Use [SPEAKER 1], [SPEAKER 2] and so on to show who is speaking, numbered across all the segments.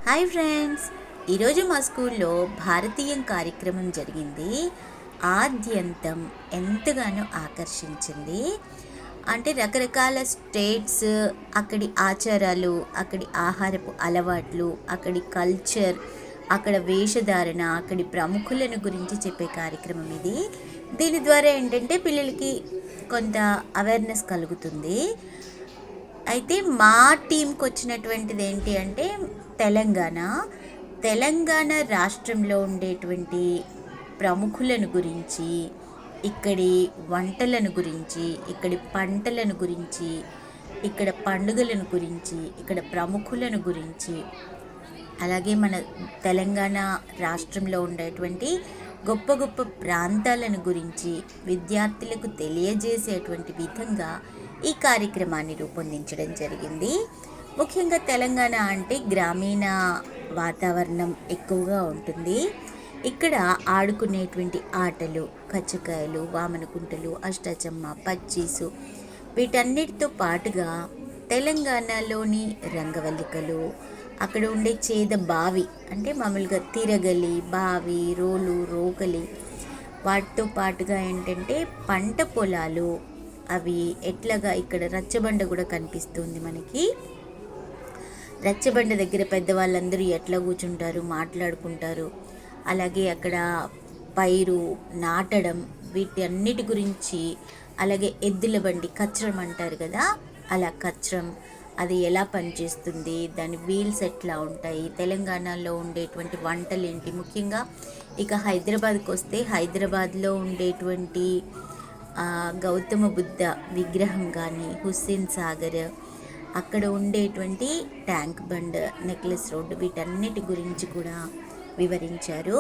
[SPEAKER 1] Hi friends, ఈరోజు మా స్కూల్లో భారతీయం కార్యక్రమం జరిగింది. ఆద్యంతం ఎంతగానో ఆకర్షించింది. అంటే రకరకాల స్టేట్స్, అక్కడి ఆచారాలు, అక్కడి ఆహారపు అలవాట్లు, అక్కడి కల్చర్, అక్కడ వేషధారణ, అక్కడి ప్రముఖులను గురించి చెప్పే కార్యక్రమం ఇది. దీని ద్వారా ఏంటంటే పిల్లలకి కొంత అవేర్నెస్ కలుగుతుంది. అయితే మా టీంకి వచ్చినటువంటిది ఏంటి అంటే తెలంగాణ రాష్ట్రంలో ఉండేటువంటి ప్రముఖులను గురించి, ఇక్కడి వంటలను గురించి, ఇక్కడి పంటలను గురించి, ఇక్కడ పండుగలను గురించి, ఇక్కడ ప్రముఖులను గురించి, అలాగే మన తెలంగాణ రాష్ట్రంలో ఉండేటువంటి గొప్ప గొప్ప ప్రాంతాలను గురించి విద్యార్థులకు తెలియజేసేటువంటి విధంగా ఈ కార్యక్రమాన్ని రూపొందించడం జరిగింది. ముఖ్యంగా తెలంగాణ అంటే గ్రామీణ వాతావరణం ఎక్కువగా ఉంటుంది. ఇక్కడ ఆడుకునేటువంటి ఆటలు కచ్చకాయలు, వామనకుంటలు, అష్టాచమ్మ, పచ్చీసు, వీటన్నిటితో పాటుగా తెలంగాణలోని రంగవల్లికలు, అక్కడ ఉండే చేద బావి అంటే మామూలుగా తిరగలి, బావి, రోలు, రోకలి, వాటితో పాటుగా ఏంటంటే పంట పొలాలు, అవి ఎట్లాగా ఇక్కడ రచ్చబండ కూడా కనిపిస్తుంది మనకి. రచ్చబండ దగ్గర పెద్దవాళ్ళందరూ ఎట్లా కూర్చుంటారు, మాట్లాడుకుంటారు. అలాగే అక్కడ పైరు నాటడం, వీటి అన్నిటి గురించి, అలాగే ఎద్దుల బండి కచ్చరం అంటారు కదా, అలా కచ్చరం అది ఎలా పనిచేస్తుంది, దాని వీల్స్ ఎట్లా ఉంటాయి, తెలంగాణలో ఉండేటువంటి వంటలు ఏంటి, ముఖ్యంగా ఇక హైదరాబాద్కి వస్తే హైదరాబాద్లో ఉండేటువంటి గౌతమ బుద్ధ విగ్రహం కానీ, హుస్సేన్ సాగర్, అక్కడ ఉండేటువంటి ట్యాంక్ బండ్, నెక్లెస్ రోడ్డు, వీటన్నిటి గురించి కూడా వివరించారు.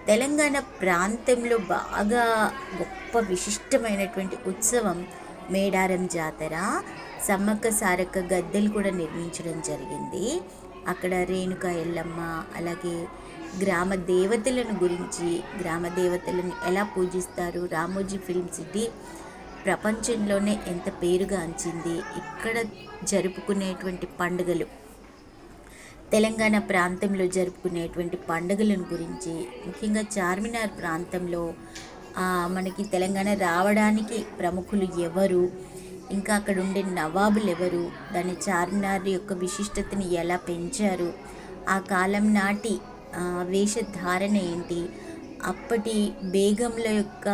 [SPEAKER 1] తెలంగాణ ప్రాంతంలో బాగా గొప్ప విశిష్టమైనటువంటి ఉత్సవం మేడారం జాతర. సమ్మక్క సారక్క గద్దెలు కూడా నిర్మించడం జరిగింది. అక్కడ రేణుకా ఎల్లమ్మ, అలాగే గ్రామ దేవతలను గురించి, గ్రామ దేవతలను ఎలా పూజిస్తారు, రామోజీ ఫిల్మ్ సిటీ ప్రపంచంలోనే ఎంత పేరుగాంచింది, ఇక్కడ జరుపుకునేటువంటి పండుగలు, తెలంగాణ ప్రాంతంలో జరుపుకునేటువంటి పండుగలను గురించి, ముఖ్యంగా చార్మినార్ ప్రాంతంలో మనకి తెలంగాణ రావడానికి ప్రముఖులు ఎవరు, ఇంకా అక్కడ ఉండే నవాబులు ఎవరు, దాని చార్మినార్ యొక్క విశిష్టతని ఎలా పెంచారు, ఆ కాలం నాటి వేషధారణ ఏంటి, అప్పటి బేగంల యొక్క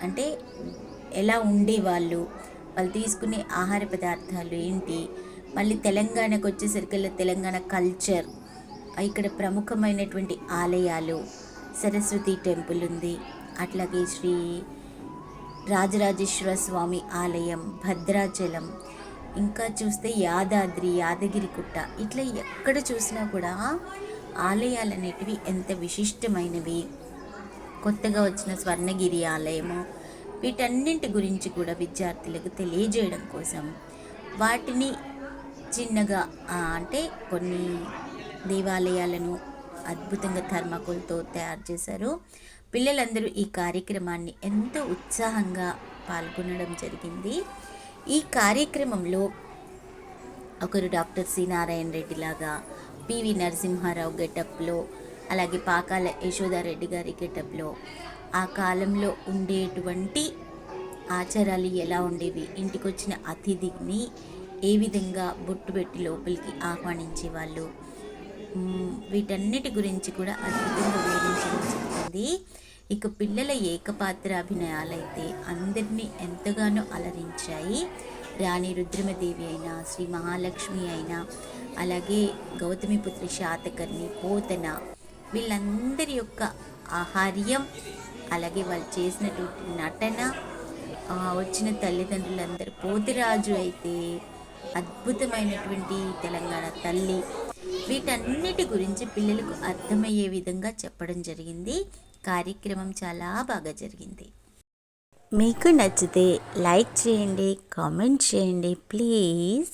[SPEAKER 1] అంటే ఎలా ఉండేవాళ్ళు, వాళ్ళు తీసుకునే ఆహార పదార్థాలు ఏంటి, మళ్ళీ తెలంగాణకు వచ్చేసరికి తెలంగాణ కల్చర్, ఇక్కడ ప్రముఖమైనటువంటి ఆలయాలు, సరస్వతి టెంపుల్ ఉంది, అట్లాగే శ్రీ రాజరాజేశ్వర స్వామి ఆలయం, భద్రాచలం, ఇంకా చూస్తే యాదగిరిగుట్ట, ఇట్లా ఎక్కడ చూసినా కూడా ఆలయాలు అనేటివి ఎంత విశిష్టమైనవి. కొత్తగా వచ్చిన స్వర్ణగిరి ఆలయము, వీటన్నింటి గురించి కూడా విద్యార్థులకు తెలియజేయడం కోసం వాటిని చిన్నగా అంటే కొన్ని దేవాలయాలను అద్భుతంగా థర్మాకోల్తో తయారు చేశారు. పిల్లలందరూ ఈ కార్యక్రమాన్ని ఎంతో ఉత్సాహంగా పాల్గొనడం జరిగింది. ఈ కార్యక్రమంలో ఒకరు డాక్టర్ సి నారాయణ రెడ్డి లాగా, పివి నరసింహారావు గెటప్లో, అలాగే పాకాల యశోదారెడ్డి గారి గెటప్లో ఆ కాలంలో ఉండేటువంటి ఆచారాలు ఎలా ఉండేవి, ఇంటికి వచ్చిన అతిథిని ఏ విధంగా బొట్టు పెట్టి లోపలికి ఆహ్వానించేవాళ్ళు, వీటన్నిటి గురించి కూడా అద్భుతంగా వివరించడం జరిగింది. ఇక పిల్లల ఏకపాత్ర అభినయాలైతే అందరినీ ఎంతగానో అలరించాయి. రాణి రుద్రమదేవి అయినా, శ్రీ మహాలక్ష్మి అయినా, అలాగే గౌతమిపుత్రి శాతకర్ణి, పోతన, వీళ్ళందరి యొక్క ఆహార్యం, అలాగే వాళ్ళు చేసినటువంటి నటన, వచ్చిన తల్లిదండ్రులందరూ, పోతిరాజు అయితే అద్భుతమైనటువంటి తెలంగాణ తల్లి, వీటన్నిటి గురించి పిల్లలకు అర్థమయ్యే విధంగా చెప్పడం జరిగింది. కార్యక్రమం చాలా బాగా జరిగింది. మీకు నచ్చితే లైక్ చేయండి, కామెంట్ చేయండి ప్లీజ్.